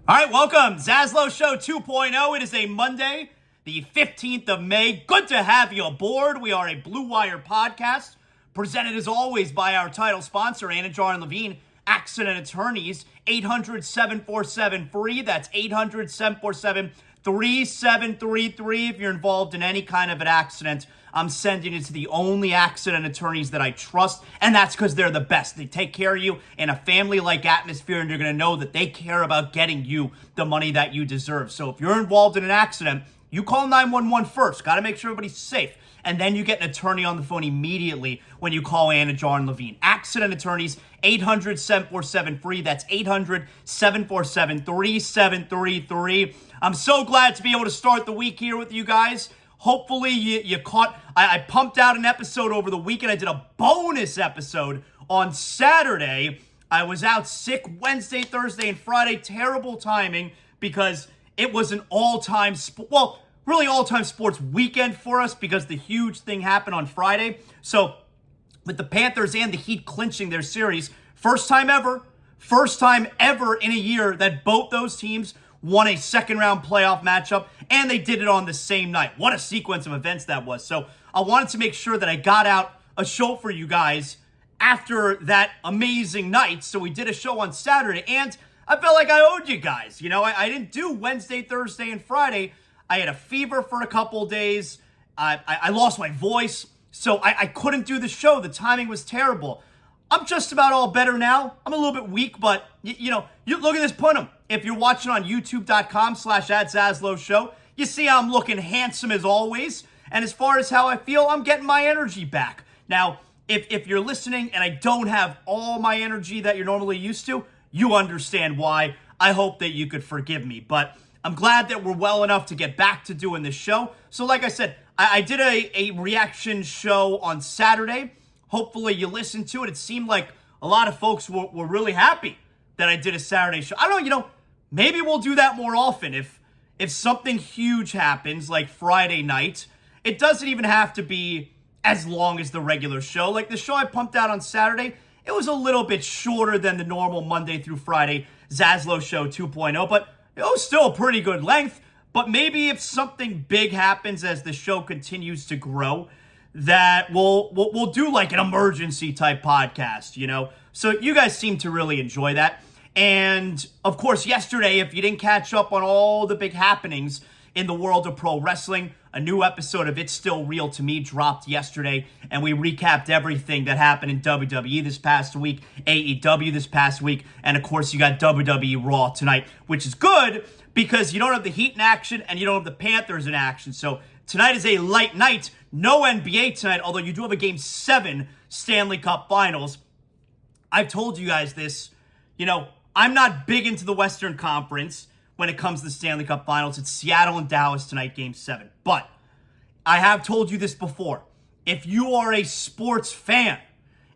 All right, welcome. ZASLOW Show 2.0. It is a Monday, the 15th of May. Good to have you aboard. We are a Blue Wire podcast, presented as always by our title sponsor, Anidjar and Levine, Accident Attorneys, 800-747-FREE. That's 800-747-3733. If you're involved in any kind of an accident, I'm sending it to the only accident attorneys that I trust, and that's because they're the best. They take care of you in a family-like atmosphere, and you're going to know that they care about getting you the money that you deserve. So if you're involved in an accident, you call 911 first. Got to make sure everybody's safe. And then you get an attorney on the phone immediately when you call Anidjar and Levine. Accident Attorneys, 800-747-FREE. That's 800-747-3733. I'm so glad to be able to start the week here with you guys. Hopefully you caught, I pumped out an episode over the weekend. I did a bonus episode on Saturday. I was out sick Wednesday, Thursday, and Friday. Terrible timing because it was an all-time, really all-time sports weekend for us because the huge thing happened on Friday. So with the Panthers and the Heat clinching their series, first time ever in a year that both those teams won a second-round playoff matchup, and they did it on the same night. What a sequence of events that was. So I wanted to make sure that I got out a show for you guys after that amazing night. So we did a show on Saturday, and I felt like I owed you guys. You know, I didn't do Wednesday, Thursday, and Friday. I had a fever for a couple days. I lost my voice, so I couldn't do the show. The timing was terrible. I'm just about all better now. I'm a little bit weak, but, you look at this punim. If you're watching on youtube.com/@ZASLOWShow, you see how I'm looking handsome as always. And as far as how I feel, I'm getting my energy back. Now, if you're listening and I don't have all my energy that you're normally used to, you understand why. I hope that you could forgive me. But I'm glad that we're well enough to get back to doing this show. So like I said, I did a reaction show on Saturday. Hopefully you listened to it. It seemed like a lot of folks were really happy that I did a Saturday show. I don't know, maybe we'll do that more often. If something huge happens, like Friday night, it doesn't even have to be as long as the regular show. Like the show I pumped out on Saturday, it was a little bit shorter than the normal Monday through Friday ZASLOW Show 2.0, but it was still a pretty good length. But maybe if something big happens as the show continues to grow, that we'll do like an emergency type podcast, So you guys seem to really enjoy that. And of course, yesterday, if you didn't catch up on all the big happenings in the world of pro wrestling, a new episode of It's Still Real to Me dropped yesterday, and we recapped everything that happened in WWE this past week, AEW this past week, and of course, you got WWE Raw tonight, which is good because you don't have the Heat in action and you don't have the Panthers in action. So tonight is a light night. No NBA tonight, although you do have a Game 7 Stanley Cup Finals. I've told you guys this, I'm not big into the Western Conference when it comes to the Stanley Cup Finals. It's Seattle and Dallas tonight, Game 7. But I have told you this before. If you are a sports fan,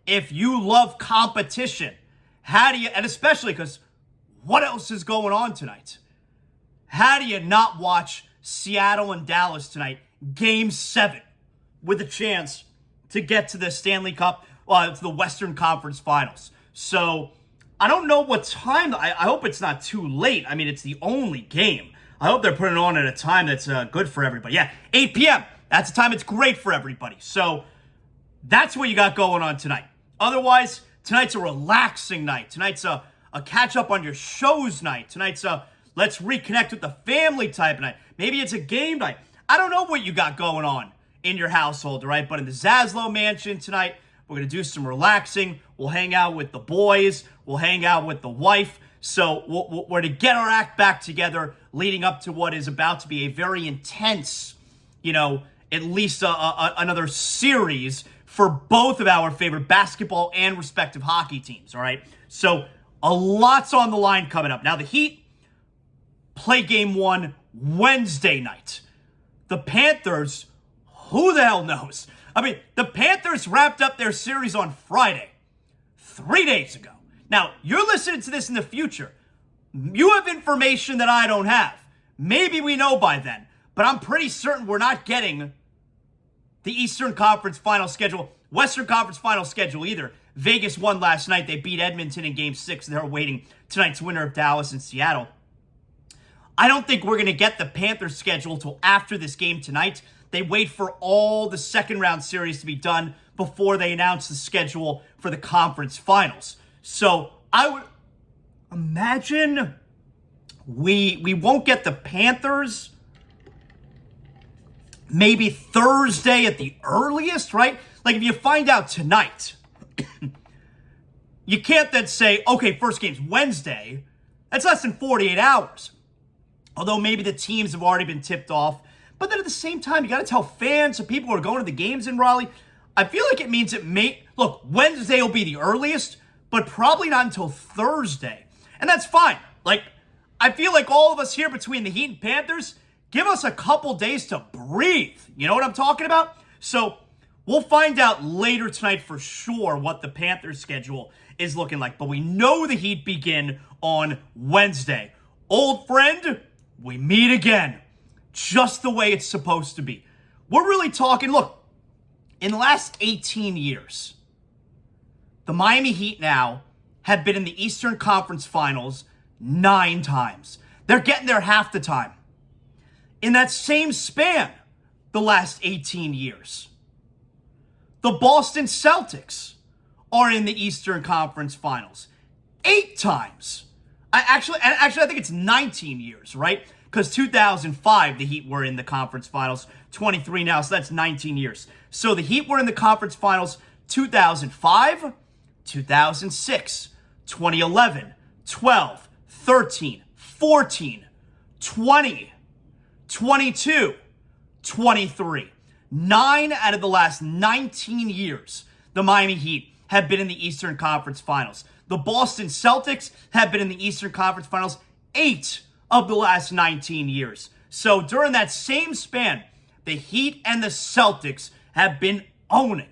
if you love competition, how do you, and especially because what else is going on tonight? How do you not watch Seattle and Dallas tonight, Game 7, with a chance to get to the Stanley Cup, to the Western Conference Finals? So I don't know what time. I hope it's not too late. I mean, it's the only game. I hope they're putting it on at a time that's good for everybody. Yeah, 8 p.m. That's a time it's great for everybody. So that's what you got going on tonight. Otherwise, tonight's a relaxing night. Tonight's a catch-up on your shows night. Tonight's a let's reconnect with the family type night. Maybe it's a game night. I don't know what you got going on in your household, right? But in the ZASLOW Mansion tonight, we're going to do some relaxing. We'll hang out with the boys. We'll hang out with the wife. So we're to get our act back together leading up to what is about to be a very intense, at least another series for both of our favorite basketball and respective hockey teams, all right? So a lot's on the line coming up. Now, the Heat play Game 1 Wednesday night. The Panthers, who the hell knows? I mean, the Panthers wrapped up their series on Friday, 3 days ago. Now, you're listening to this in the future. You have information that I don't have. Maybe we know by then, but I'm pretty certain we're not getting the Eastern Conference final schedule, Western Conference final schedule either. Vegas won last night. They beat Edmonton in Game 6. They're awaiting tonight's winner of Dallas and Seattle. I don't think we're going to get the Panthers schedule till after this game tonight. They wait for all the second round series to be done before they announce the schedule for the conference finals. So I would imagine we won't get the Panthers maybe Thursday at the earliest, right? Like if you find out tonight, you can't then say, okay, first game's Wednesday. That's less than 48 hours. Although maybe the teams have already been tipped off. But then at the same time, you got to tell fans and people who are going to the games in Raleigh. I feel like it means look, Wednesday will be the earliest, but probably not until Thursday. And that's fine. Like, I feel like all of us here between the Heat and Panthers, give us a couple days to breathe. You know what I'm talking about? So we'll find out later tonight for sure what the Panthers schedule is looking like. But we know the Heat begin on Wednesday. Old friend, we meet again. Just the way it's supposed to be. We're really talking, look, in the last 18 years, the Miami Heat now have been in the Eastern Conference Finals 9 times. They're getting there half the time. In that same span, the last 18 years, the Boston Celtics are in the Eastern Conference Finals 8 times. Actually, I think it's 19 years, right? Because 2005, the Heat were in the conference finals. 23 now, so that's 19 years. So the Heat were in the conference finals 2005, 2006, 2011, 12, 13, 14, 20, 22, 23. 9 out of the last 19 years, the Miami Heat have been in the Eastern Conference Finals. The Boston Celtics have been in the Eastern Conference Finals 8 of the last 19 years. So during that same span, the Heat and the Celtics have been owning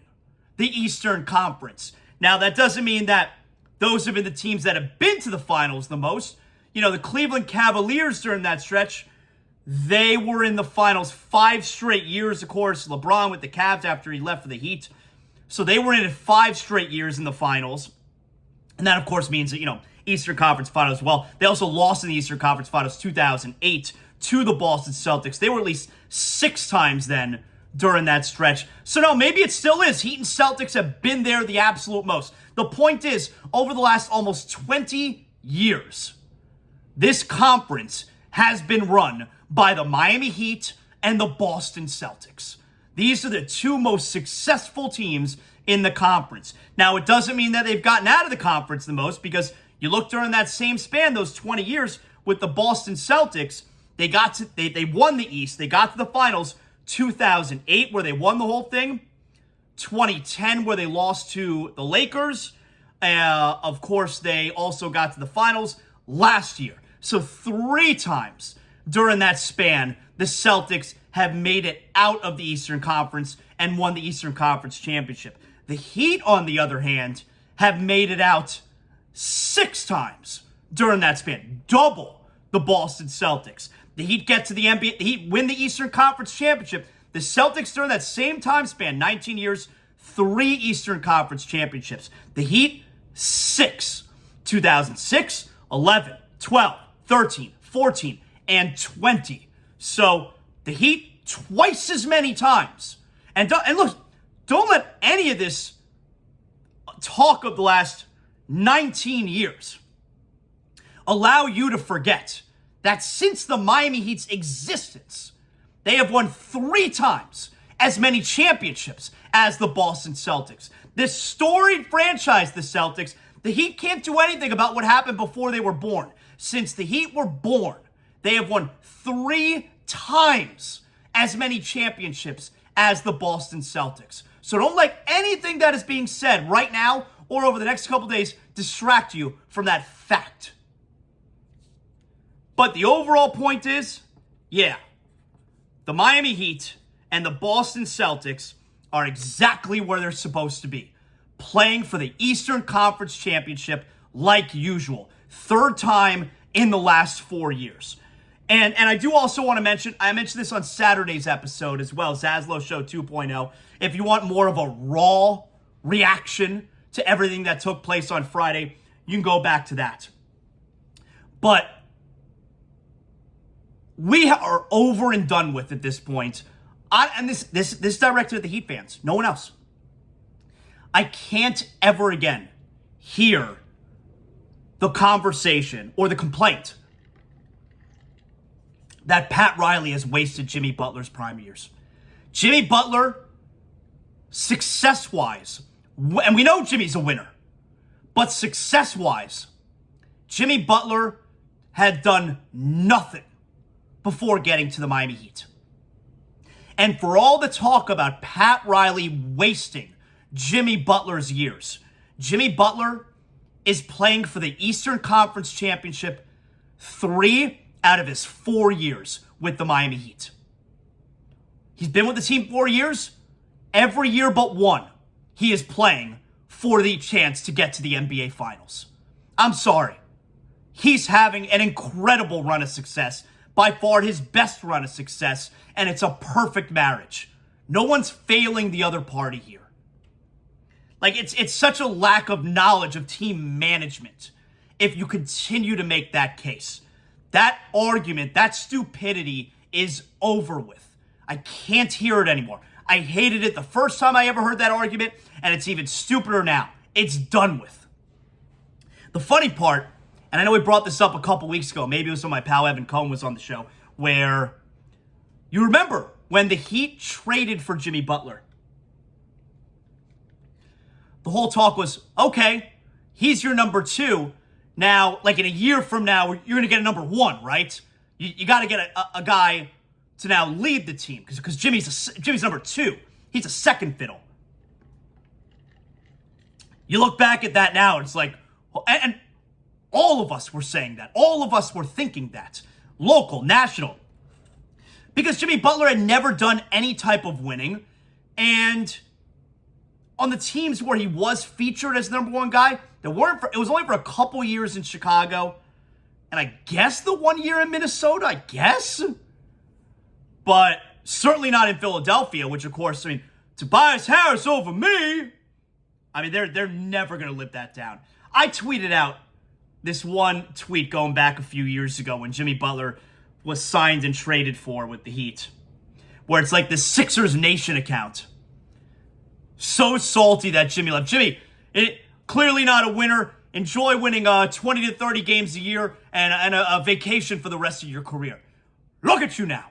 the Eastern Conference. Now, that doesn't mean that those have been the teams that have been to the finals the most. You know, the Cleveland Cavaliers during that stretch, they were in the finals 5 straight years, of course. LeBron with the Cavs after he left for the Heat. So they were in it 5 straight years in the finals. And that, of course, means that, you know, Eastern Conference Finals as well. They also lost in the Eastern Conference Finals 2008 to the Boston Celtics. They were at least 6 times then during that stretch. So no, maybe it still is. Heat and Celtics have been there the absolute most. The point is, over the last almost 20 years, this conference has been run by the Miami Heat and the Boston Celtics. These are the 2 most successful teams in the conference. Now, it doesn't mean that they've gotten out of the conference the most, because you look during that same span, those 20 years with the Boston Celtics, they won the East. They got to the finals 2008, where they won the whole thing. 2010, where they lost to the Lakers. Of course, they also got to the finals last year. So 3 times during that span, the Celtics have made it out of the Eastern Conference and won the Eastern Conference Championship. The Heat, on the other hand, have made it out 6 times during that span. Double the Boston Celtics. The Heat get to the NBA. The Heat win the Eastern Conference Championship. The Celtics, during that same time span, 19 years, 3 Eastern Conference Championships. The Heat, 6. 2006, 11, 12, 13, 14, and 20. So the Heat twice as many times. And look, don't let any of this talk of the last 19 years allow you to forget that since the Miami Heat's existence, they have won 3 times as many championships as the Boston Celtics. This storied franchise, the Celtics, the Heat can't do anything about what happened before they were born. Since the Heat were born, they have won 3 times as many championships as the Boston Celtics. So don't let anything that is being said right now or over the next couple days distract you from that fact. But the overall point is, yeah, the Miami Heat and the Boston Celtics are exactly where they're supposed to be, playing for the Eastern Conference Championship like usual. 3rd time in the last 4 years. And I do also want to mention, I mentioned this on Saturday's episode as well, ZASLOW Show 2.0. If you want more of a raw reaction to everything that took place on Friday, you can go back to that. But we are over and done with at this point. And this is directed at the Heat fans, no one else. I can't ever again hear the conversation or the complaint that Pat Riley has wasted Jimmy Butler's prime years. Jimmy Butler, success-wise, and we know Jimmy's a winner, but success-wise, Jimmy Butler had done nothing before getting to the Miami Heat. And for all the talk about Pat Riley wasting Jimmy Butler's years, Jimmy Butler is playing for the Eastern Conference Championship 3 out of his 4 years with the Miami Heat. He's been with the team 4 years. Every year but one, he is playing for the chance to get to the NBA Finals. I'm sorry. He's having an incredible run of success, by far his best run of success, and it's a perfect marriage. No one's failing the other party here. Like, it's such a lack of knowledge of team management if you continue to make that case. That argument, that stupidity is over with. I can't hear it anymore. I hated it the first time I ever heard that argument, and it's even stupider now. It's done with. The funny part, and I know we brought this up a couple weeks ago, maybe it was when my pal Evan Cohen was on the show, where you remember when the Heat traded for Jimmy Butler. The whole talk was, okay, he's your number 2. Now, like in a year from now, you're going to get a number 1, right? You got to get a guy to now lead the team because Jimmy's number 2. He's a second fiddle. You look back at that now, and it's like, and all of us were saying that. All of us were thinking that. Local, national. Because Jimmy Butler had never done any type of winning. And on the teams where he was featured as the number 1 guy, it was only for a couple years in Chicago. And I guess the 1 year in Minnesota, I guess. But certainly not in Philadelphia, which of course, I mean, Tobias Harris over me. I mean, they're never going to live that down. I tweeted out this one tweet going back a few years ago when Jimmy Butler was signed and traded for with the Heat, where it's like the Sixers Nation account. So salty that Jimmy left. Jimmy, clearly not a winner. Enjoy winning 20 to 30 games a year and a vacation for the rest of your career. Look at you now.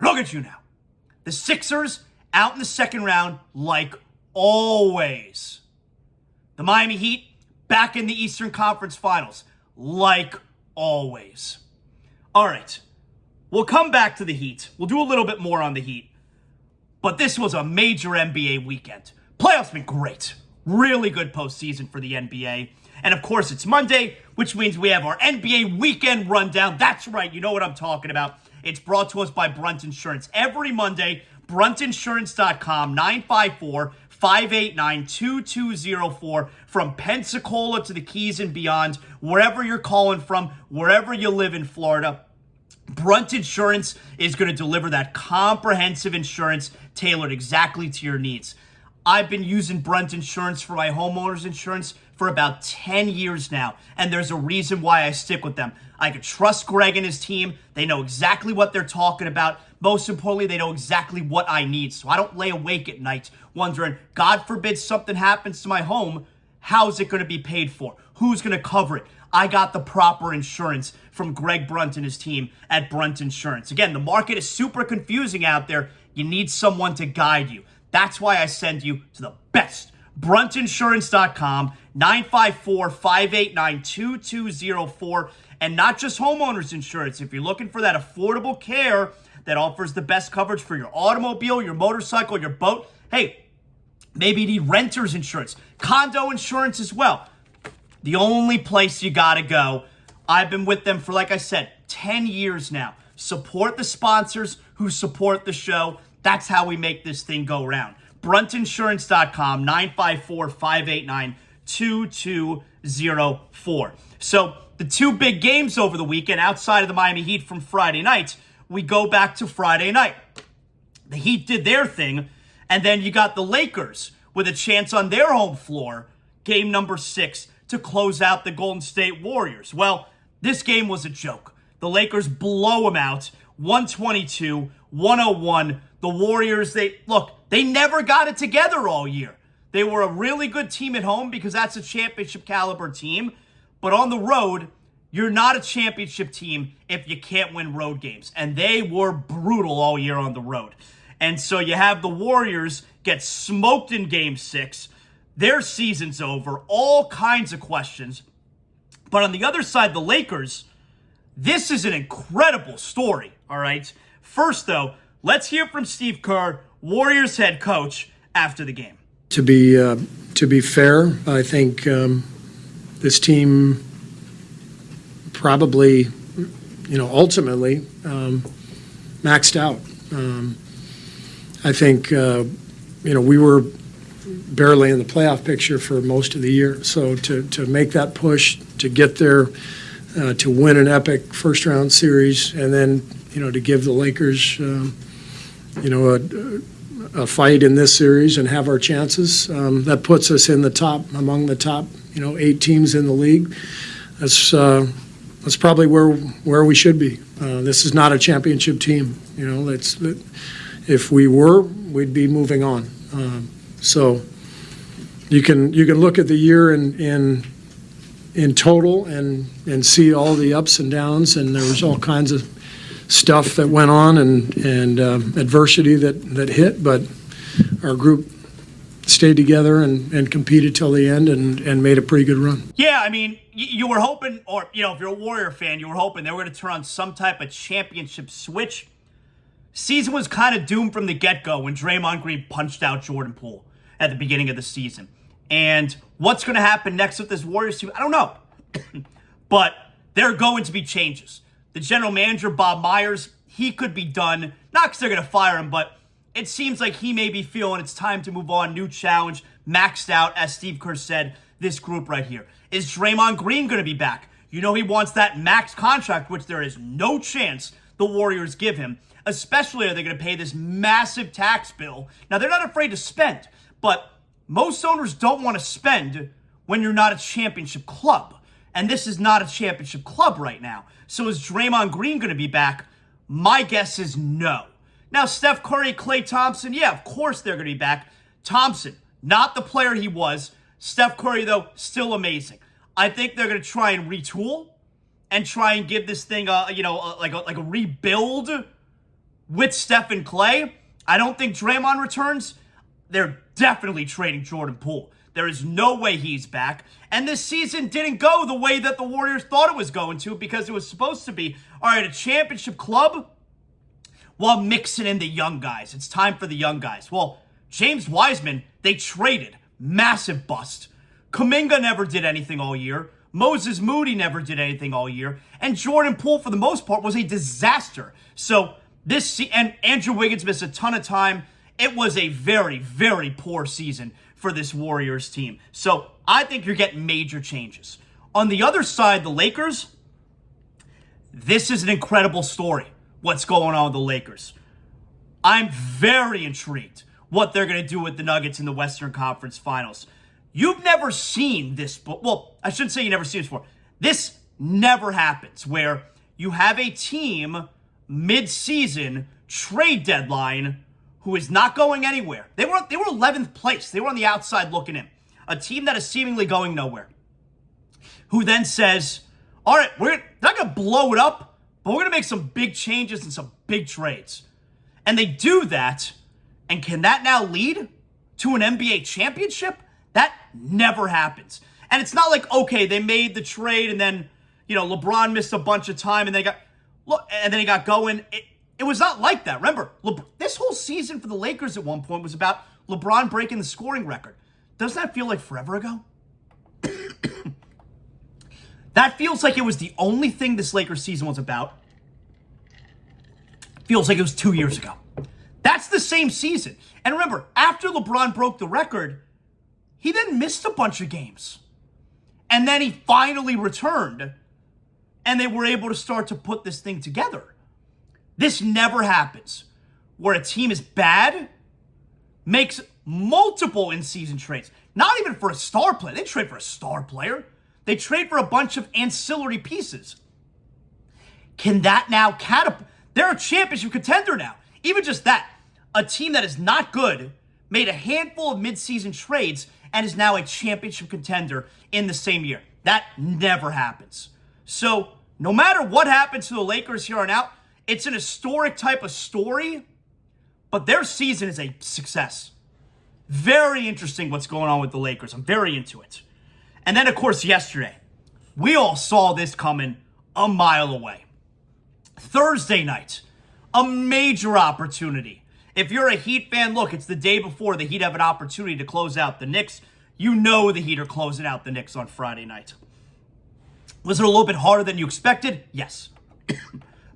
Look at you now. The Sixers out in the second round like always. The Miami Heat back in the Eastern Conference Finals like always. All right. We'll come back to the Heat. We'll do a little bit more on the Heat. But this was a major NBA weekend. Playoffs been great. Really good postseason for the NBA. And of course, it's Monday, which means we have our NBA weekend rundown. That's right. You know what I'm talking about. It's brought to us by Brunt Insurance. Every Monday, bruntinsurance.com, 954-589-2204. From Pensacola to the Keys and beyond, wherever you're calling from, wherever you live in Florida, Brunt Insurance is going to deliver that comprehensive insurance tailored exactly to your needs. I've been using Brunt Insurance for my homeowner's insurance for about 10 years now, and there's a reason why I stick with them. I can trust Greg and his team. They know exactly what they're talking about. Most importantly, they know exactly what I need, so I don't lay awake at night wondering, God forbid something happens to my home, how's it going to be paid for? Who's going to cover it? I got the proper insurance from Greg Brunt and his team at Brunt Insurance. Again, the market is super confusing out there. You need someone to guide you. That's why I send you to the best. Bruntinsurance.com, 954-589-2204. And not just homeowners insurance. If you're looking for that affordable care that offers the best coverage for your automobile, your motorcycle, your boat, hey, maybe you need renter's insurance, condo insurance as well. The only place you gotta go. I've been with them for, like I said, 10 years now. Support the sponsors who support the show. That's how we make this thing go round. Bruntinsurance.com, 954-589-2204. So the two big games over the weekend outside of the Miami Heat from Friday night, we go back to Friday night. The Heat did their thing, and then you got the Lakers with a chance on their home floor, game number 6, to close out the Golden State Warriors. Well, this game was a joke. The Lakers blow them out, 122-101. The Warriors, they never got it together all year. They were a really good team at home because that's a championship caliber team. But on the road, you're not a championship team if you can't win road games. And they were brutal all year on the road. And so you have the Warriors get smoked in Game 6. Their season's over. All kinds of questions. But on the other side, the Lakers, this is an incredible story, all right? First, though, let's hear from Steve Kerr, Warriors head coach, after the game. To be fair, I think this team probably, ultimately maxed out. I think, we were barely in the playoff picture for most of the year. So to make that push, to get there, to win an epic first-round series, and then, to give the Lakers, a fight in this series and have our chances, that puts us in the top, among the top, 8 teams in the league. That's probably where we should be. This is not a championship team. If we were, we'd be moving on. So you can look at the year in total and see all the ups and downs, and there was all kinds of stuff that went on and adversity that hit, but our group stayed together and competed till the end and made a pretty good run. Yeah, I mean, you were hoping, or, if you're a Warrior fan, you were hoping they were going to turn on some type of championship switch. Season was kind of doomed from the get-go when Draymond Green punched out Jordan Poole at the beginning of the season. And what's going to happen next with this Warriors team, I don't know. But there are going to be changes. The general manager, Bob Myers, he could be done. Not because they're going to fire him, but it seems like he may be feeling it's time to move on. New challenge, maxed out, as Steve Kerr said, this group right here. Is Draymond Green going to be back? He wants that max contract, which there is no chance the Warriors give him. Especially are they going to pay this massive tax bill. Now, they're not afraid to spend, but most owners don't want to spend when you're not a championship club. And this is not a championship club right now. So is Draymond Green going to be back? My guess is no. Now, Steph Curry, Klay Thompson, yeah, of course they're going to be back. Thompson, not the player he was. Steph Curry, though, still amazing. I think they're going to try and retool and try and give this thing like a rebuild with Steph and Klay. I don't think Draymond returns. They're definitely trading Jordan Poole. There is no way he's back. And this season didn't go the way that the Warriors thought it was going to, because it was supposed to be, all right, a championship club while mixing in the young guys. It's time for the young guys. Well, James Wiseman, they traded. Massive bust. Kuminga never did anything all year. Moses Moody never did anything all year. And Jordan Poole, for the most part, was a disaster. So and Andrew Wiggins missed a ton of time. It was a very, very poor season for this Warriors team. So I think you're getting major changes. On the other side, the Lakers, this is an incredible story, what's going on with the Lakers. I'm very intrigued what they're going to do with the Nuggets in the Western Conference Finals. You've never seen this, well, I shouldn't say you never seen this before. This never happens, where you have a team mid-season trade deadline who is not going anywhere. They were 11th place. They were on the outside looking in. A team that is seemingly going nowhere. Who then says, all right, we're not going to blow it up, but we're going to make some big changes and some big trades. And they do that, and can that now lead to an NBA championship? That never happens. And it's not like, okay, they made the trade and then, LeBron missed a bunch of time and then he got going. It was not like that. Remember, this whole season for the Lakers at one point was about LeBron breaking the scoring record. Doesn't that feel like forever ago? That feels like it was the only thing this Lakers season was about. Feels like it was 2 years ago. That's the same season. And remember, after LeBron broke the record, he then missed a bunch of games. And then he finally returned, and they were able to start to put this thing together. This never happens, where a team is bad, makes multiple in-season trades. Not even for a star player. They trade for a star player. They trade for a bunch of ancillary pieces. Can that now catapult? They're a championship contender now. Even just that. A team that is not good made a handful of midseason trades and is now a championship contender in the same year. That never happens. So no matter what happens to the Lakers here on out, it's an historic type of story, but their season is a success. Very interesting what's going on with the Lakers. I'm very into it. And then, of course, yesterday, we all saw this coming a mile away. Thursday night, a major opportunity. If you're a Heat fan, look, it's the day before the Heat have an opportunity to close out the Knicks. You know the Heat are closing out the Knicks on Friday night. Was it a little bit harder than you expected? Yes.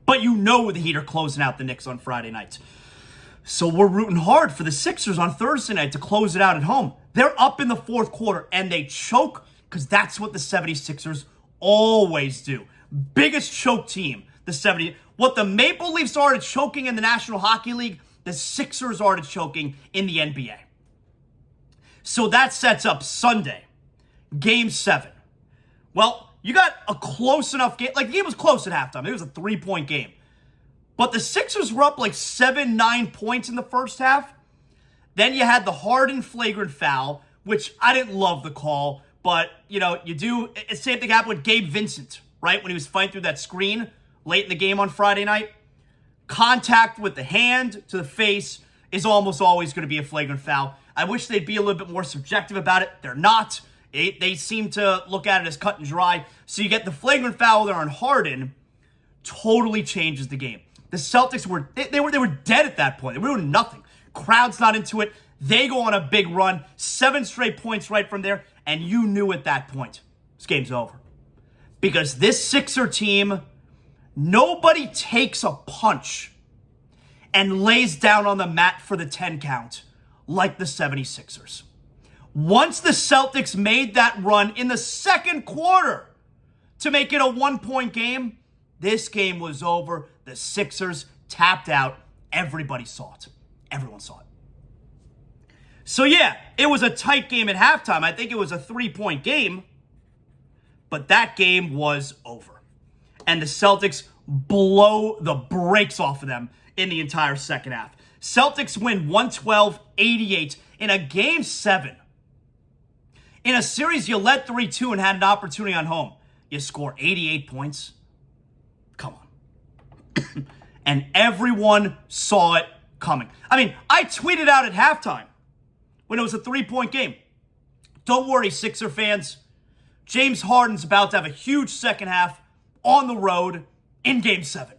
But you know the Heat are closing out the Knicks on Friday night. So we're rooting hard for the Sixers on Thursday night to close it out at home. They're up in the fourth quarter and they choke because that's what the 76ers always do. Biggest choke team, the 70. What the Maple Leafs are to choking in the National Hockey League, the Sixers are to choking in the NBA. So that sets up Sunday, Game 7. Well, you got a close enough game. Like, the game was close at halftime. It was a 3-point game. But the Sixers were up like 7-9 points in the first half. Then you had the Harden flagrant foul, which I didn't love the call. But, you know, you do. Same thing happened with Gabe Vincent, right? When he was fighting through that screen late in the game on Friday night. Contact with the hand to the face is almost always going to be a flagrant foul. I wish they'd be a little bit more subjective about it. They're not. They seem to look at it as cut and dry. So you get the flagrant foul there on Harden. Totally changes the game. The Celtics were they were dead at that point. They were doing nothing. Crowd's not into it. They go on a big run. 7 straight points right from there. And you knew at that point, this game's over. Because this Sixer team, nobody takes a punch and lays down on the mat for the 10 count like the 76ers. Once the Celtics made that run in the second quarter to make it a 1-point game, this game was over. The Sixers tapped out. Everybody saw it. Everyone saw it. So yeah, it was a tight game at halftime. I think it was a 3-point game, but that game was over. And the Celtics blow the brakes off of them in the entire second half. Celtics win 112-88 in a Game 7. In a series you led 3-2 and had an opportunity on home. You score 88 points. Come on. And everyone saw it coming. I mean, I tweeted out at halftime when it was a 3-point game. Don't worry, Sixer fans. James Harden's about to have a huge second half on the road in Game 7.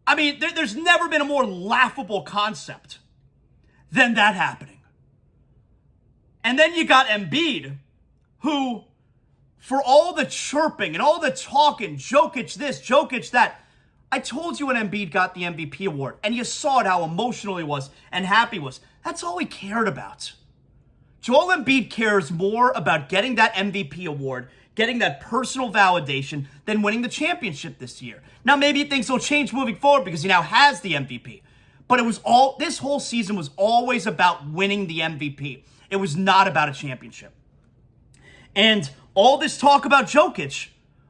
I mean, there's never been a more laughable concept than that happening. And then you got Embiid, who, for all the chirping and all the talking, Jokic this, Jokic that, I told you when Embiid got the MVP award, and you saw it how emotional he was and happy he was. That's all he cared about. Joel Embiid cares more about getting that MVP award, getting that personal validation, than winning the championship this year. Now, maybe things will change moving forward because he now has the MVP. But it was this whole season was always about winning the MVP. It was not about a championship. And all this talk about Jokic,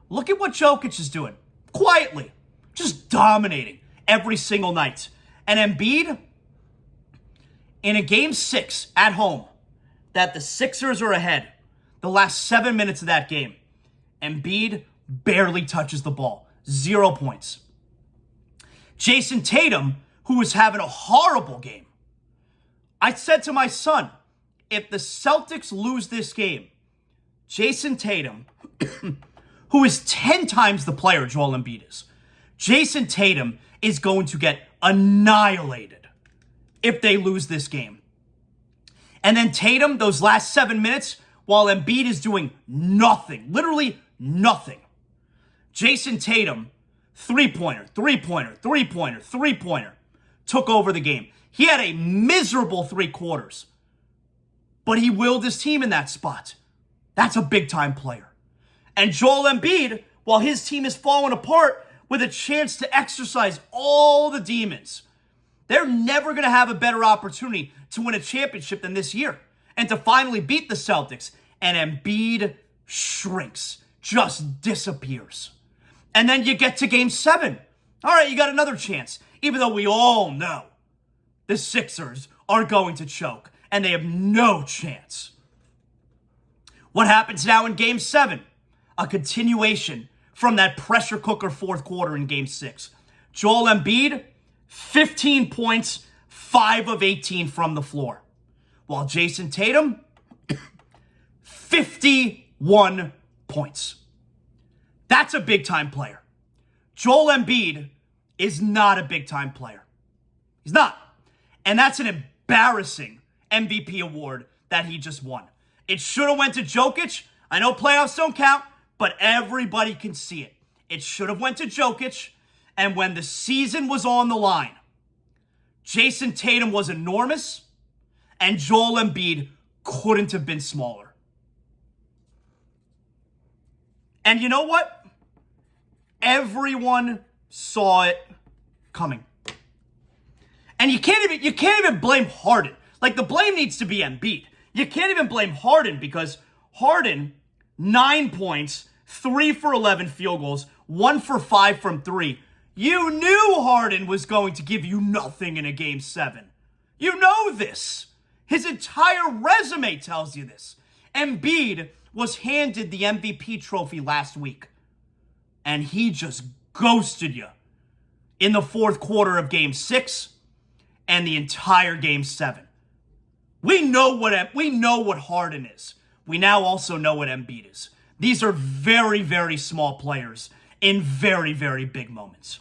look at what Jokic is doing. Quietly. Just dominating every single night. And Embiid, in a Game 6 at home, that the Sixers are ahead, the last 7 minutes of that game, Embiid barely touches the ball. 0 points. Jason Tatum, who was having a horrible game. I said to my son, if the Celtics lose this game, Jason Tatum, who is 10 times the player Joel Embiid is, Jason Tatum is going to get annihilated if they lose this game. And then Tatum, those last 7 minutes, while Embiid is doing nothing, literally nothing, Jason Tatum, three-pointer, three-pointer, three-pointer, three-pointer, took over the game. He had a miserable 3 quarters, but he willed his team in that spot. That's a big-time player. And Joel Embiid, while his team is falling apart, with a chance to exercise all the demons, they're never going to have a better opportunity to win a championship than this year and to finally beat the Celtics. And Embiid shrinks, just disappears. And then you get to game 7. All right, you got another chance. Even though we all know the Sixers are going to choke and they have no chance. What happens now in game 7? A continuation from that pressure cooker fourth quarter in game 6. Joel Embiid, 15 points, 5 of 18 from the floor. While Jason Tatum, 51 points. That's a big-time player. Joel Embiid is not a big-time player. He's not. And that's an embarrassing MVP award that he just won. It should have went to Jokic. I know playoffs don't count, but everybody can see it. It should have went to Jokic, and when the season was on the line, Jason Tatum was enormous, and Joel Embiid couldn't have been smaller. And you know what? Everyone saw it coming. And you can't even blame Harden. Like, the blame needs to be Embiid. You can't even blame Harden because Harden, 9 points, 3 for 11 field goals, 1 for 5 from 3. You knew Harden was going to give you nothing in a game 7. You know this. His entire resume tells you this. Embiid was handed the MVP trophy last week, and he just ghosted you in the fourth quarter of game 6 and the entire game 7. We know what Harden is. We now also know what Embiid is. These are very, very small players in very, very big moments.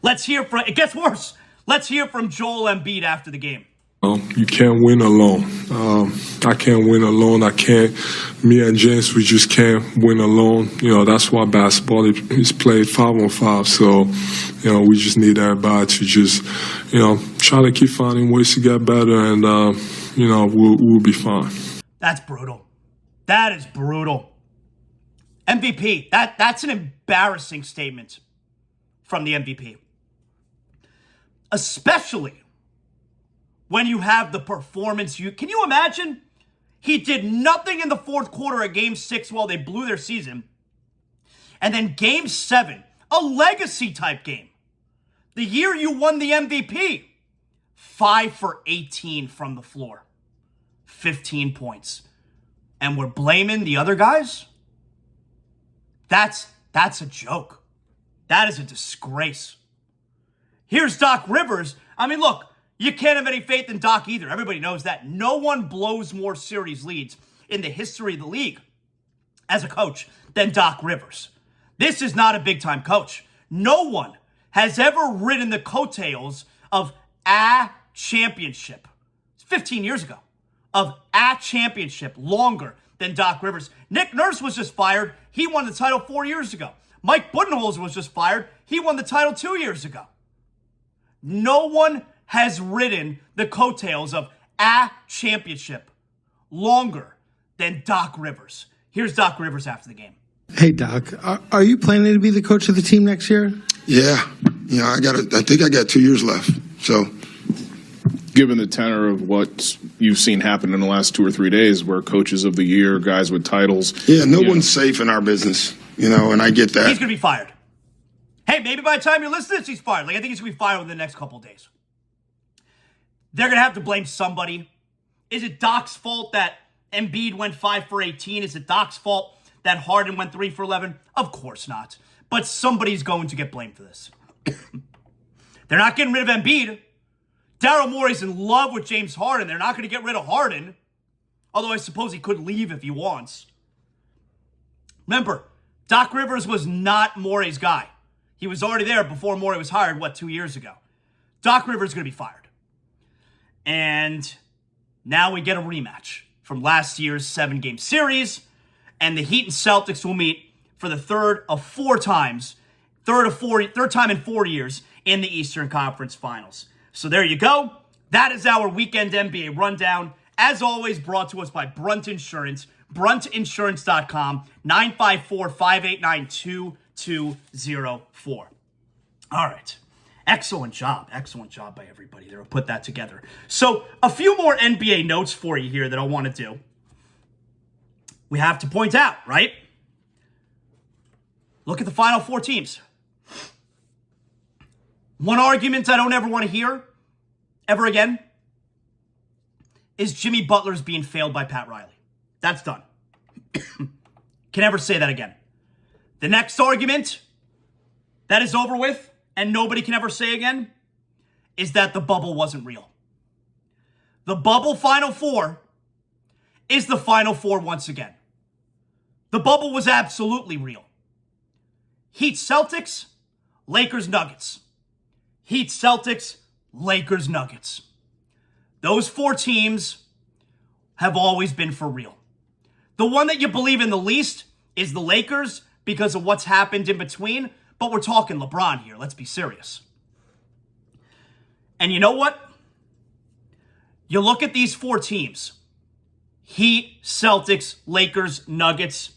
It gets worse. Let's hear from Joel Embiid after the game. You can't win alone. I can't win alone. Me and James, we just can't win alone. That's why basketball is played 5-on-5. So, we just need everybody to just, try to keep finding ways to get better, and, we'll be fine. That's brutal. That is brutal. MVP, that's an embarrassing statement from the MVP. Especially when you have the performance. Can you imagine? He did nothing in the fourth quarter of game 6 while they blew their season. And then game 7, a legacy type game. The year you won the MVP, 5 for 18 from the floor, 15 points. And we're blaming the other guys? That's a joke. That is a disgrace. Here's Doc Rivers. I mean, look, you can't have any faith in Doc either. Everybody knows that. No one blows more series leads in the history of the league as a coach than Doc Rivers. This is not a big-time coach. No one has ever ridden the coattails of a championship. It's 15 years ago. Of a championship longer than Doc Rivers. Nick Nurse was just fired. He won the title 4 years ago. Mike Budenholzer was just fired. He won the title 2 years ago. No one has ridden the coattails of a championship longer than Doc Rivers. Here's Doc Rivers after the game. Hey, Doc, are you planning to be the coach of the team next year? Yeah. I think I got 2 years left. So, given the tenor of what you've seen happen in the last 2 or 3 days, where coaches of the year, guys with titles. Yeah, no one's safe in our business, and I get that. He's going to be fired. Hey, maybe by the time you listen to this, he's fired. I think he's going to be fired within the next couple of days. They're going to have to blame somebody. Is it Doc's fault that Embiid went 5 for 18? Is it Doc's fault that Harden went 3 for 11? Of course not. But somebody's going to get blamed for this. They're not getting rid of Embiid. Daryl Morey's in love with James Harden. They're not going to get rid of Harden. Although I suppose he could leave if he wants. Remember, Doc Rivers was not Morey's guy. He was already there before Morey was hired, 2 years ago. Doc Rivers is going to be fired. And now we get a rematch from last year's 7-game series. And the Heat and Celtics will meet for the third time in 4 years in the Eastern Conference Finals. So there you go. That is our weekend NBA rundown. As always, brought to us by Brunt Insurance. BruntInsurance.com, 954-589-2204. All right. Excellent job by everybody there who put that together. So a few more NBA notes for you here that I want to do. We have to point out, right? Look at the final four teams. One argument I don't ever want to hear, ever again, is Jimmy Butler's being failed by Pat Riley. That's done. Can never say that again. The next argument that is over with, and nobody can ever say again, is that the bubble wasn't real. The bubble Final Four is the Final Four once again. The bubble was absolutely real. Heat Celtics, Lakers Nuggets. Heat Celtics, Lakers Nuggets. Those four teams have always been for real. The one that you believe in the least is the Lakers because of what's happened in between, but we're talking LeBron here. Let's be serious. And you know what? You look at these four teams. Heat, Celtics, Lakers, Nuggets.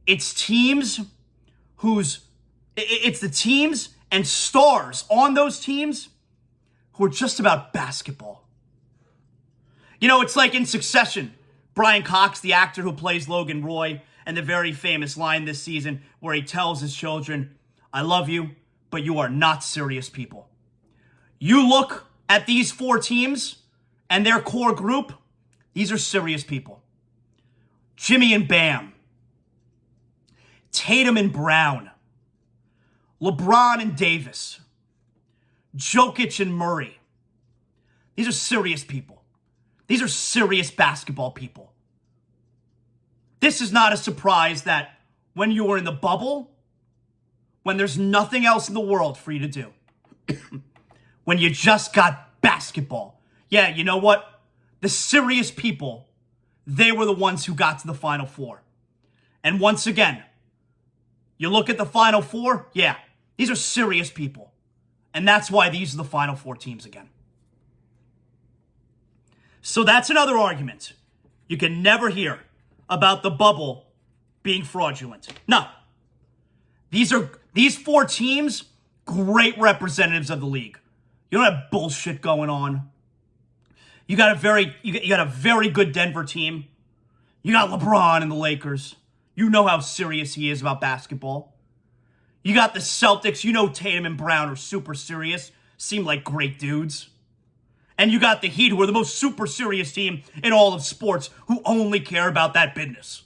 It's teams it's the teams and stars on those teams who are just about basketball. You know, it's like in Succession, Brian Cox, the actor who plays Logan Roy, and the very famous line this season where he tells his children, I love you, but you are not serious people. You look at these four teams and their core group, these are serious people. Jimmy and Bam, Tatum and Brown, LeBron and Davis, Jokic and Murray. These are serious people. These are serious basketball people. This is not a surprise that when you were in the bubble, when there's nothing else in the world for you to do, when you just got basketball, yeah, you know what? The serious people, they were the ones who got to the Final Four. And once again, you look at the Final Four, yeah, these are serious people. And that's why these are the Final Four teams again. So that's another argument you can never hear about the bubble being fraudulent. No. These four teams, great representatives of the league. You don't have bullshit going on. You got a very good Denver team. You got LeBron and the Lakers. You know how serious he is about basketball. You got the Celtics. You know Tatum and Brown are super serious. Seem like great dudes. And you got the Heat, who are the most super serious team in all of sports, who only care about that business.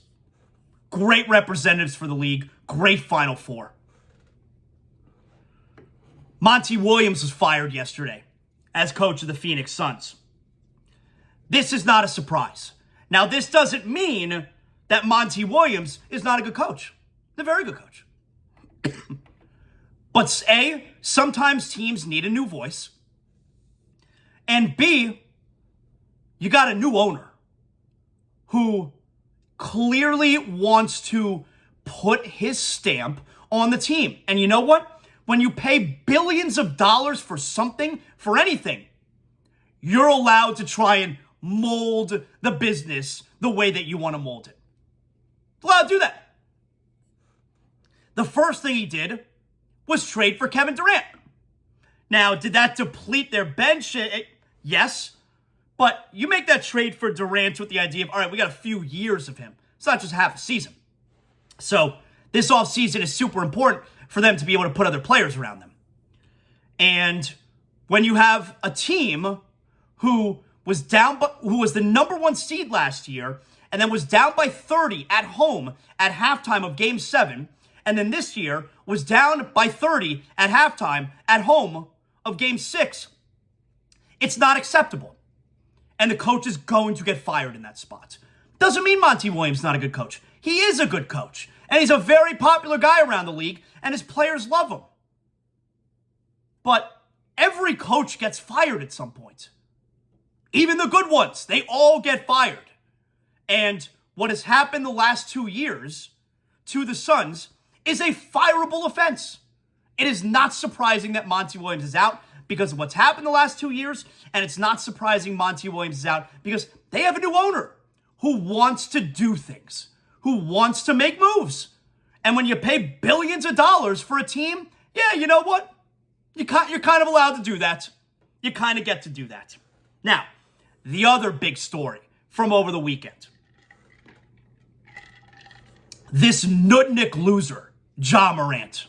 Great representatives for the league. Great Final Four. Monty Williams was fired yesterday as coach of the Phoenix Suns. This is not a surprise. Now, this doesn't mean that Monty Williams is not a good coach. He's a very good coach. But A, sometimes teams need a new voice. And B, you got a new owner who clearly wants to put his stamp on the team. And you know what? When you pay billions of dollars for something, for anything, you're allowed to try and mold the business the way that you want to mold it. Allowed to do that. The first thing he did was trade for Kevin Durant. Now, did that deplete their bench? Yes. But you make that trade for Durant with the idea of, all right, we got a few years of him. It's not just half a season. So this offseason is super important for them to be able to put other players around them. And when you have a team who was the number one seed last year, and then was down by 30 at home at halftime of Game 7, and then this year was down by 30 at halftime at home of Game 6, it's not acceptable. And the coach is going to get fired in that spot. Doesn't mean Monty Williams is not a good coach. He is a good coach. And he's a very popular guy around the league, and his players love him. But every coach gets fired at some point. Even the good ones, they all get fired. And what has happened the last 2 years to the Suns is a fireable offense. It is not surprising that Monty Williams is out because of what's happened the last 2 years, and it's not surprising Monty Williams is out because they have a new owner who wants to do things, who wants to make moves. And when you pay billions of dollars for a team, yeah, you know what? You're kind of allowed to do that. You kind of get to do that. Now, the other big story from over the weekend. this Nutnik loser, Ja Morant.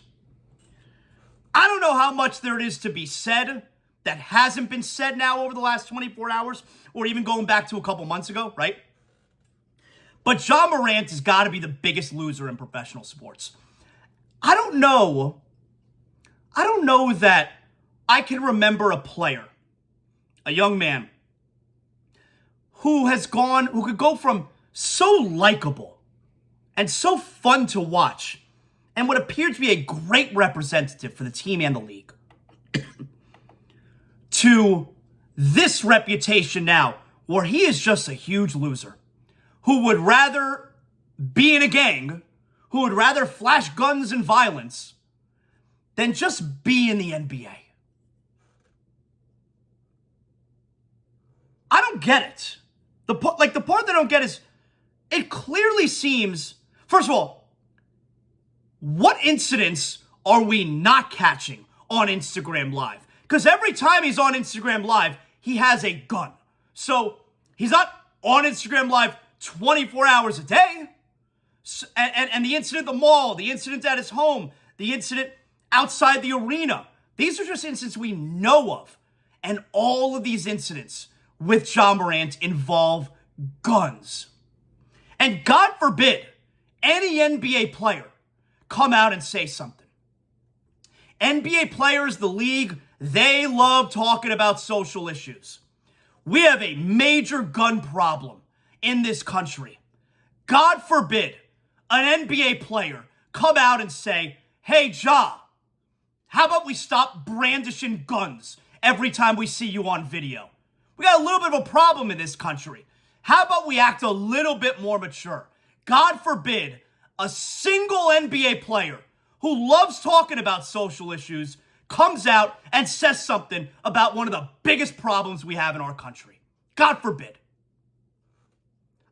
I don't know how much there is to be said that hasn't been said now over the last 24 hours, or even going back to a couple months ago, right? But Ja Morant has got to be the biggest loser in professional sports. I don't know that I can remember a player, a young man, who could go from so likable and so fun to watch and what appeared to be a great representative for the team and the league to this reputation now where he is just a huge loser who would rather be in a gang, who would rather flash guns and violence than just be in the NBA. I don't get it. The part that I don't get is it clearly seems, first of all, what incidents are we not catching on Instagram Live? Because every time he's on Instagram Live, he has a gun. So he's not on Instagram Live 24 hours a day. And the incident at the mall, the incident at his home, the incident outside the arena, these are just incidents we know of. And all of these incidents with Ja Morant involve guns. And God forbid any NBA player come out and say something. NBA players, the league, they love talking about social issues. We have a major gun problem in this country. God forbid an NBA player come out and say, hey, Ja, how about we stop brandishing guns every time we see you on video? We got a little bit of a problem in this country. How about we act a little bit more mature? God forbid a single NBA player who loves talking about social issues comes out and says something about one of the biggest problems we have in our country. God forbid.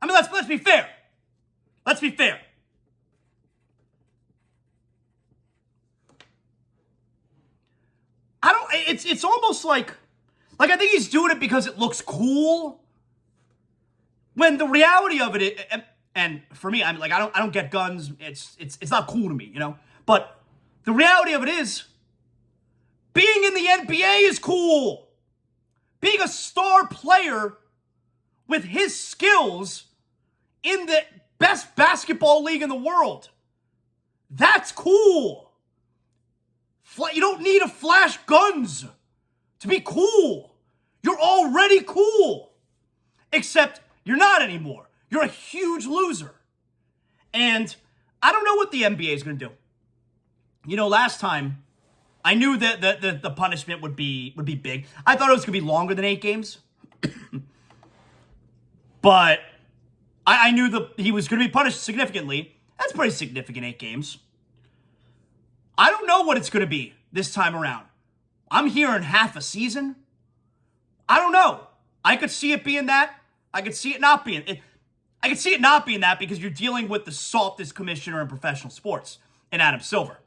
I mean, let's be fair. Let's be fair. It's almost like I think he's doing it because it looks cool. When the reality of it, and for me, I don't get guns. It's not cool to me, you know. But the reality of it is, being in the NBA is cool. Being a star player with his skills in the best basketball league in the world, that's cool. You don't need to flash guns to be cool. You're already cool. Except you're not anymore. You're a huge loser. And I don't know what the NBA is going to do. You know, last time, I knew that the punishment would be big. I thought it was going to be longer than 8 games. But I knew he was going to be punished significantly. That's pretty significant, 8 games. I don't know what it's going to be this time around. I'm hearing half a season. I don't know. I could see it being that. I could see it not being it. I could see it not being that because you're dealing with the softest commissioner in professional sports, in Adam Silver.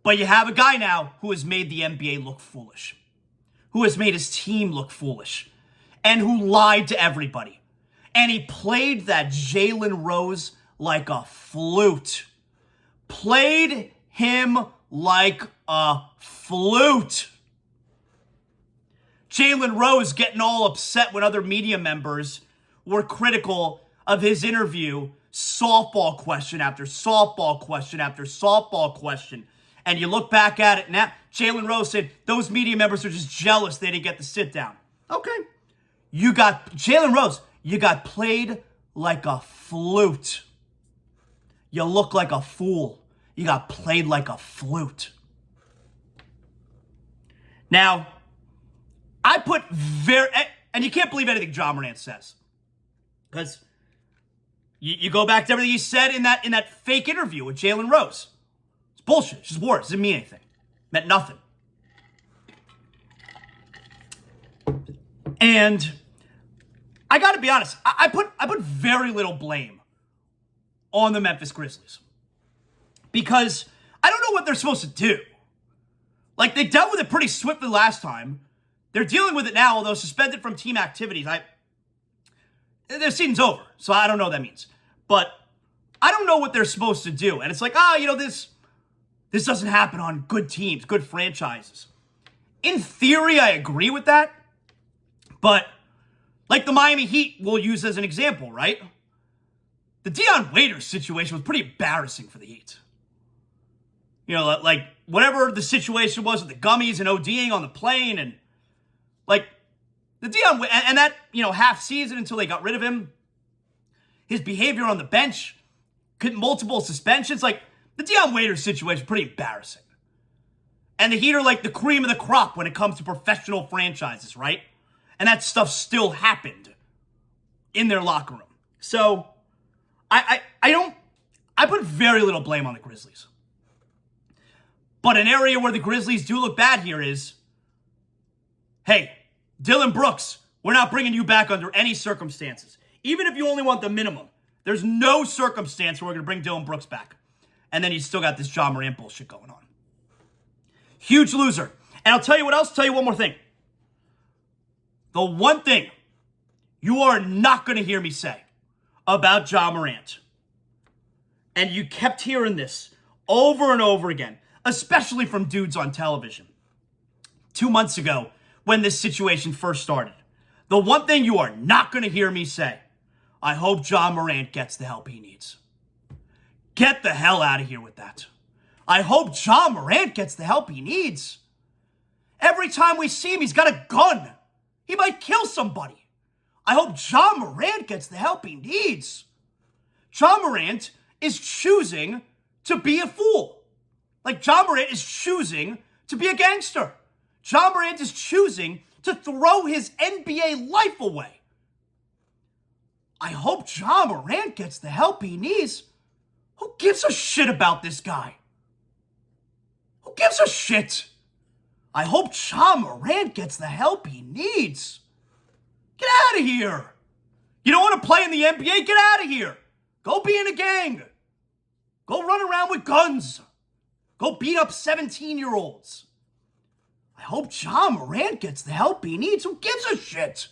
But you have a guy now who has made the NBA look foolish, who has made his team look foolish, and who lied to everybody. And he played that Jalen Rose like a flute. Played him like a flute. Jalen Rose getting all upset when other media members were critical of his interview, softball question after softball question after softball question. And you look back at it now, Jalen Rose said, those media members are just jealous they didn't get to sit down. Okay. You got, Jalen Rose, you got played like a flute. You look like a fool. You got played like a flute. Now, I put and you can't believe anything Ja Morant says. Because you go back to everything he said in that fake interview with Jalen Rose. It's bullshit. It's just words. It didn't mean anything. It meant nothing. And I got to be honest. I put very little blame on the Memphis Grizzlies. Because I don't know what they're supposed to do. Like, they dealt with it pretty swiftly last time. They're dealing with it now, although suspended from team activities. Their season's over, so I don't know what that means. But I don't know what they're supposed to do. And it's like, this doesn't happen on good teams, good franchises. In theory, I agree with that. But like the Miami Heat we'll use as an example, right? The Dion Waiters situation was pretty embarrassing for the Heat. Like whatever the situation was with the gummies and ODing on the plane and like the Dion and that, half season until they got rid of him, his behavior on the bench, multiple suspensions, like the Dion Waiters situation was pretty embarrassing. And the Heat are like the cream of the crop when it comes to professional franchises, right? And that stuff still happened in their locker room. So I put very little blame on the Grizzlies. But an area where the Grizzlies do look bad here is, hey, Dylan Brooks, we're not bringing you back under any circumstances. Even if you only want the minimum, there's no circumstance where we're going to bring Dylan Brooks back. And then you still got this Ja Morant bullshit going on. Huge loser. And I'll tell you what else, tell you one more thing. The one thing you are not going to hear me say about Ja Morant, and you kept hearing this over and over again, especially from dudes on television, 2 months ago when this situation first started. The one thing you are not going to hear me say, I hope Ja Morant gets the help he needs. Get the hell out of here with that. I hope Ja Morant gets the help he needs. Every time we see him, he's got a gun. He might kill somebody. I hope Ja Morant gets the help he needs. Ja Morant is choosing to be a fool. Like Ja Morant is choosing to be a gangster. Ja Morant is choosing to throw his NBA life away. I hope Ja Morant gets the help he needs. Who gives a shit about this guy? Who gives a shit? I hope Ja Morant gets the help he needs. Get out of here. You don't want to play in the NBA? Get out of here. Go be in a gang. Go run around with guns. Go beat up 17-year-olds. I hope Ja Morant gets the help he needs. Who gives a shit?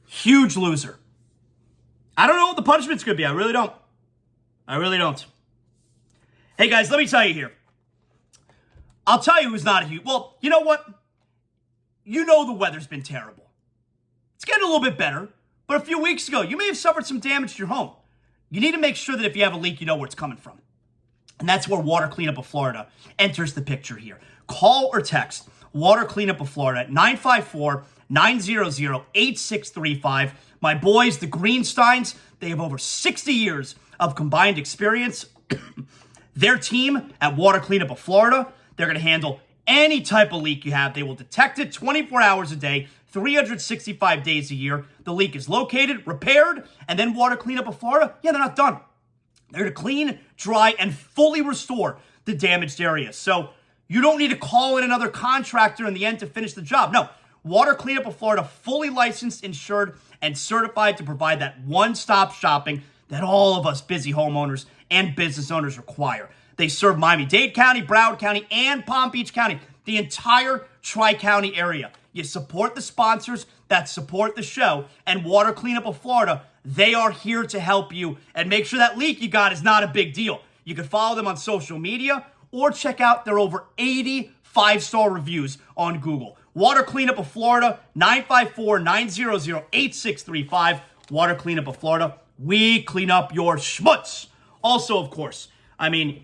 Huge loser. I don't know what the punishment's going to be. I really don't. Hey, guys, let me tell you here. I'll tell you who's not a huge... Well, you know what? You know the weather's been terrible. It's getting a little bit better, but a few weeks ago, you may have suffered some damage to your home. You need to make sure that if you have a leak, you know where it's coming from. And that's where Water Cleanup of Florida enters the picture here. Call or text Water Cleanup of Florida at 954-900-8635. My boys, the Greensteins, they have over 60 years of combined experience. Their team at Water Cleanup of Florida, they're going to handle any type of leak you have. They will detect it 24 hours a day, 365 days a year. The leak is located, repaired, and then Water Cleanup of Florida, they're not done. They're to clean, dry, and fully restore the damaged areas. So you don't need to call in another contractor in the end to finish the job. No, Water Cleanup of Florida, fully licensed, insured, and certified to provide that one-stop shopping that all of us busy homeowners and business owners require. They serve Miami-Dade County, Broward County, and Palm Beach County, the entire Tri-County area. You support the sponsors that support the show, and Water Cleanup of Florida, they are here to help you and make sure that leak you got is not a big deal. You can follow them on social media or check out their over 80 5-star reviews on Google. Water Cleanup of Florida, 954-900-8635. Water Cleanup of Florida, we clean up your schmutz. Also, of course, we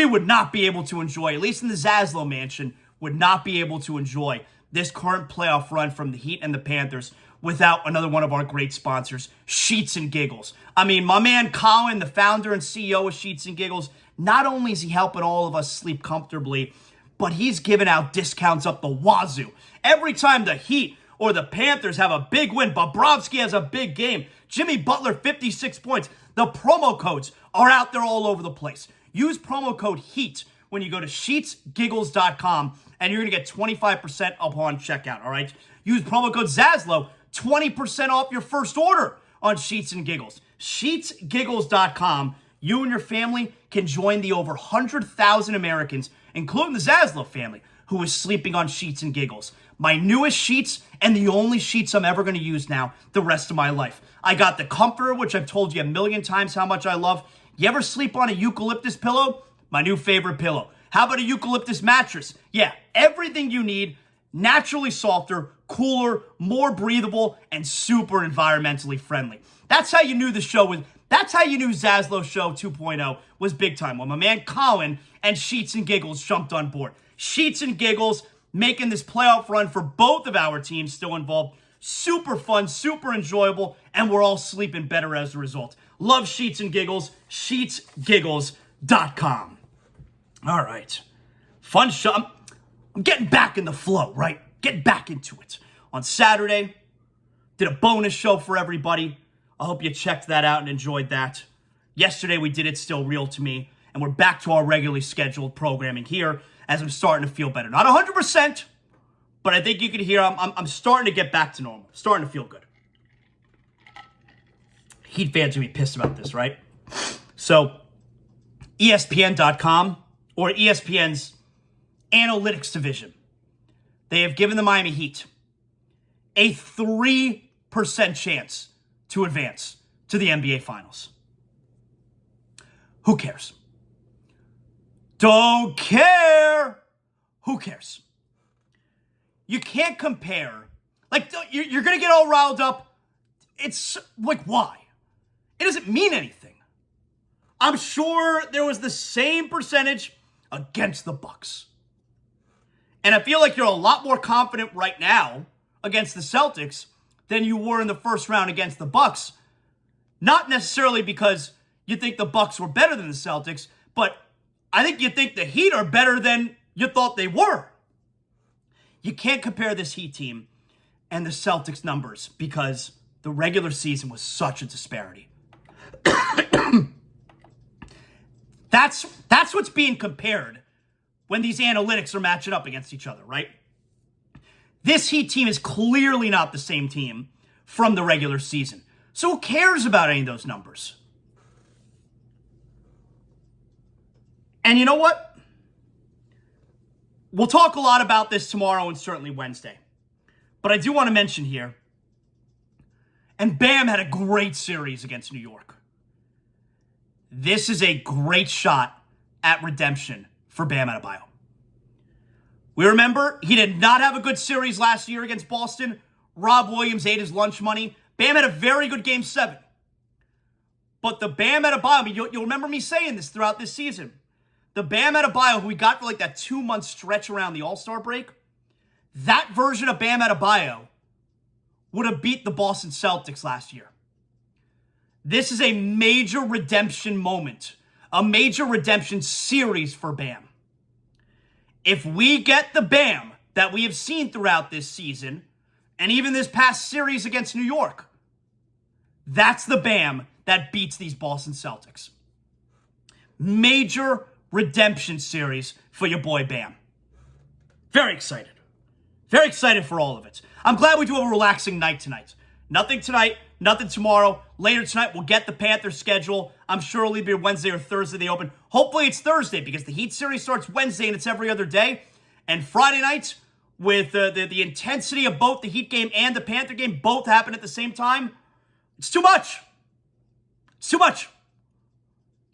would not be able to enjoy, at least in the ZASLOW mansion, would not be able to enjoy this current playoff run from the Heat and the Panthers without another one of our great sponsors, Sheets and Giggles. My man Colin, the founder and CEO of Sheets and Giggles, not only is he helping all of us sleep comfortably, but he's giving out discounts up the wazoo. Every time the Heat or the Panthers have a big win, Bobrovsky has a big game, Jimmy Butler 56 points, the promo codes are out there all over the place. Use promo code HEAT when you go to sheetsgiggles.com and you're going to get 25% upon checkout, all right? Use promo code ZASLOW, 20% off your first order on Sheets and Giggles. Sheetsgiggles.com. You and your family can join the over 100,000 Americans, including the ZASLOW family, who is sleeping on Sheets and Giggles. My newest sheets and the only sheets I'm ever going to use now the rest of my life. I got the comforter, which I've told you a million times how much I love. You ever sleep on a eucalyptus pillow? My new favorite pillow. How about a eucalyptus mattress? Yeah, everything you need, naturally softer, cooler, more breathable, and super environmentally friendly. That's how you knew that's how you knew ZASLOW Show 2.0 was big time, when my man Colin and Sheets and Giggles jumped on board. Sheets and Giggles making this playoff run for both of our teams still involved. Super fun, super enjoyable, and we're all sleeping better as a result. Love Sheets and Giggles, sheetsgiggles.com. All right. Fun show. I'm getting back in the flow, right? Getting back into it. On Saturday, did a bonus show for everybody. I hope you checked that out and enjoyed that. Yesterday, we did It's Still Real to Me, and we're back to our regularly scheduled programming here as I'm starting to feel better. Not 100%, but I think you can hear I'm starting to get back to normal. Starting to feel good. Heat fans are going to be pissed about this, right? So, ESPN.com, or ESPN's analytics division, they have given the Miami Heat a 3% chance to advance to the NBA Finals. Who cares? Don't care. Who cares? You can't compare. Like, you're going to get all riled up. It's like, why? It doesn't mean anything. I'm sure there was the same percentage against the Bucks. And I feel like you're a lot more confident right now against the Celtics than you were in the first round against the Bucks. Not necessarily because you think the Bucks were better than the Celtics, but I think you think the Heat are better than you thought they were. You can't compare this Heat team and the Celtics numbers because the regular season was such a disparity. That's what's being compared when these analytics are matching up against each other, right? This Heat team is clearly not the same team from the regular season. So who cares about any of those numbers? And you know what? We'll talk a lot about this tomorrow and certainly Wednesday. But I do want to mention here, and Bam had a great series against New York. This is a great shot at redemption for Bam Adebayo. We remember he did not have a good series last year against Boston. Rob Williams ate his lunch money. Bam had a very good Game 7. But the Bam Adebayo, you'll remember me saying this throughout this season. The Bam Adebayo who we got for like that 2-month stretch around the All-Star break, that version of Bam Adebayo would have beat the Boston Celtics last year. This is a major redemption moment, a major redemption series for Bam. If we get the Bam that we have seen throughout this season, and even this past series against New York, that's the Bam that beats these Boston Celtics. Major redemption series for your boy Bam. Very excited. Very excited for all of it. I'm glad we do have a relaxing night tonight. Nothing tonight, nothing tomorrow. Later tonight, we'll get the Panthers schedule. I'm sure it'll be Wednesday or Thursday they open. Hopefully it's Thursday because the Heat series starts Wednesday and it's every other day. And Friday night, with the intensity of both the Heat game and the Panther game both happen at the same time, it's too much. It's too much.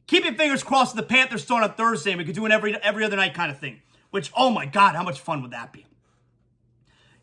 Keep your fingers crossed that the Panthers start on Thursday and we could do an every other night kind of thing. Which, oh my God, how much fun would that be?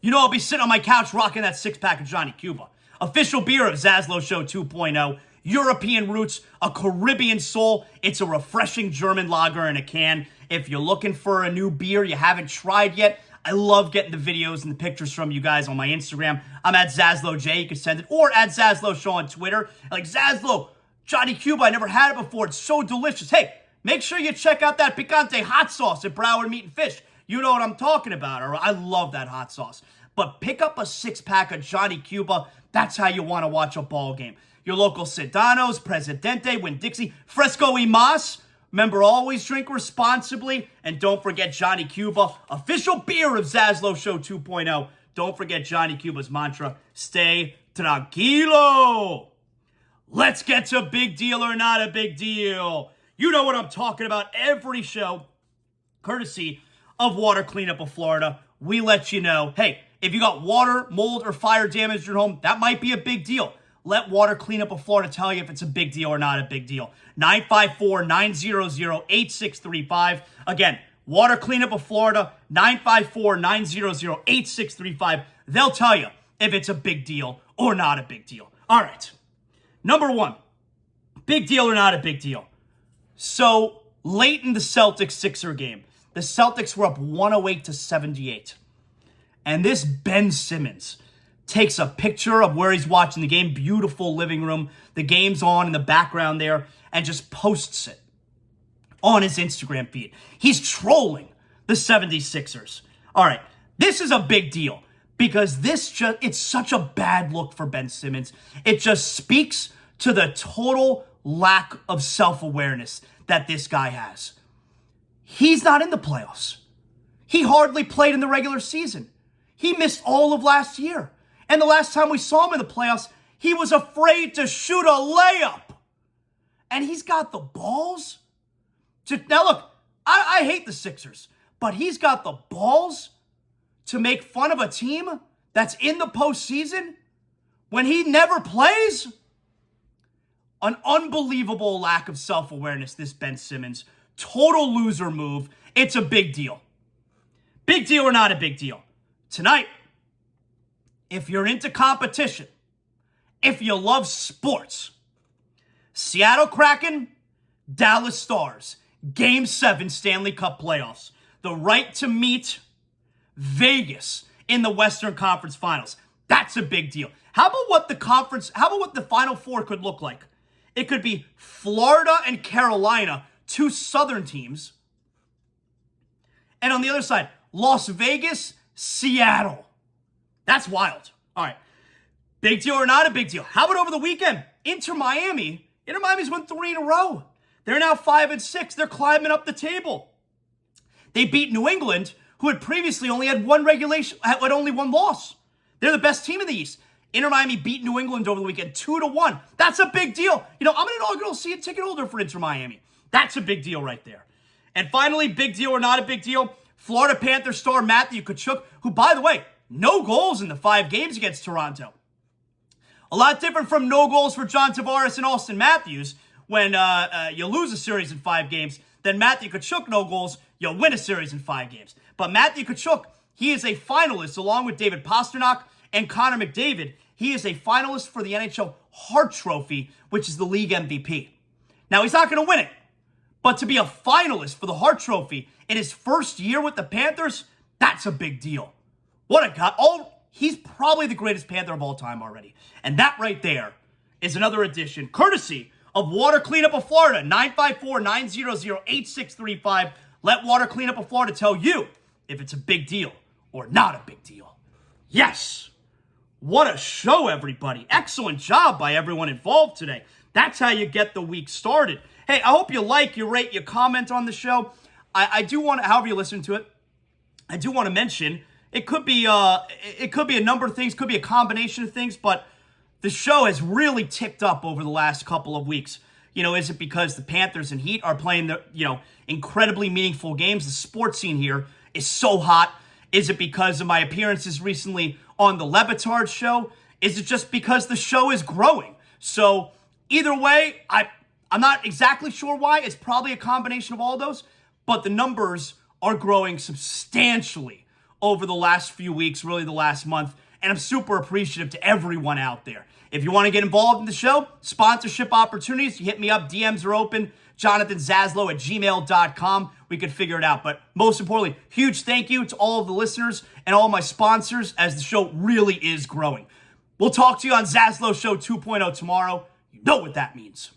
You know, I'll be sitting on my couch rocking that 6-pack of Johnny Cuba. Official beer of ZASLOW Show 2.0. European roots, a Caribbean soul. It's a refreshing German lager in a can. If you're looking for a new beer you haven't tried yet, I love getting the videos and the pictures from you guys on my Instagram. I'm at ZASLOWJ. You can send it. Or at ZASLOW Show on Twitter. Like, ZASLOW, Johnny Cuba, I never had it before. It's so delicious. Hey, make sure you check out that picante hot sauce at Broward Meat and Fish. You know what I'm talking about. Or I love that hot sauce. But pick up a 6-pack of Johnny Cuba. That's how you want to watch a ball game. Your local Sedano's, Presidente, Winn-Dixie, Fresco y Mas. Remember, always drink responsibly. And don't forget Johnny Cuba, official beer of ZASLOW Show 2.0. Don't forget Johnny Cuba's mantra, stay tranquilo. Let's get to big deal or not a big deal. You know what I'm talking about every show, courtesy of Water Cleanup of Florida. We let you know, hey, if you got water, mold, or fire damage in your home, that might be a big deal. Let Water Cleanup of Florida tell you if it's a big deal or not a big deal. 954-900-8635. Again, Water Cleanup of Florida, 954-900-8635. They'll tell you if it's a big deal or not a big deal. All right. Number one, big deal or not a big deal. So, late in the Celtics-Sixer game, the Celtics were up 108-78. And this Ben Simmons takes a picture of where he's watching the game, beautiful living room, the game's on in the background there, and just posts it on his Instagram feed. He's trolling the 76ers. All right, this is a big deal because it's such a bad look for Ben Simmons. It just speaks to the total lack of self-awareness that this guy has. He's not in the playoffs. He hardly played in the regular season. He missed all of last year. And the last time we saw him in the playoffs, he was afraid to shoot a layup. And he's got the balls to... Now look, I hate the Sixers, but he's got the balls to make fun of a team that's in the postseason when he never plays? An unbelievable lack of self-awareness, this Ben Simmons. Total loser move. It's a big deal. Big deal or not a big deal? Tonight, if you're into competition, if you love sports, Seattle Kraken, Dallas Stars, Game 7 Stanley Cup playoffs. The right to meet Vegas in the Western Conference Finals. That's a big deal. How about what the Final Four could look like? It could be Florida and Carolina, two Southern teams. And on the other side, Las Vegas, Seattle. That's wild. All right. Big deal or not a big deal? How about over the weekend? Inter Miami's won 3 in a row. They're now 5-6. They're climbing up the table. They beat New England, who had previously only had only one loss. They're the best team in the East. Inter Miami beat New England over the weekend 2-1. That's a big deal. You know, I'm an inaugural season ticket holder for Inter Miami. That's a big deal right there. And finally, big deal or not a big deal, Florida Panthers star Matthew Tkachuk, who, by the way, no goals in the 5 games against Toronto. A lot different from no goals for John Tavares and Austin Matthews when you lose a series in 5 games. Then Matthew Tkachuk, no goals, you win a series in 5 games. But Matthew Tkachuk, he is a finalist along with David Pastrnak and Connor McDavid. He is a finalist for the NHL Hart Trophy, which is the league MVP. Now, he's not going to win it, but to be a finalist for the Hart Trophy in his first year with the Panthers, that's a big deal. What a guy. He's probably the greatest Panther of all time already. And that right there is another edition, courtesy of Water Cleanup of Florida, 954-900-8635. Let Water Cleanup of Florida tell you if it's a big deal or not a big deal. Yes. What a show, everybody. Excellent job by everyone involved today. That's how you get the week started. Hey, I hope you like, you rate, you comment on the show. I do want to, however you listen to it, I do want to mention, it could be a number of things, could be a combination of things, but the show has really ticked up over the last couple of weeks. You know, is it because the Panthers and Heat are playing the, incredibly meaningful games? The sports scene here is so hot. Is it because of my appearances recently on the Levitard show? Is it just because the show is growing? So either way, I'm not exactly sure why. It's probably a combination of all those, but the numbers are growing substantially over the last few weeks, really the last month, and I'm super appreciative to everyone out there. If you want to get involved in the show, sponsorship opportunities, you hit me up, DMs are open, jonathanzaslow@gmail.com. We could figure it out. But most importantly, huge thank you to all of the listeners and all my sponsors as the show really is growing. We'll talk to you on ZASLOW Show 2.0 tomorrow. You know what that means.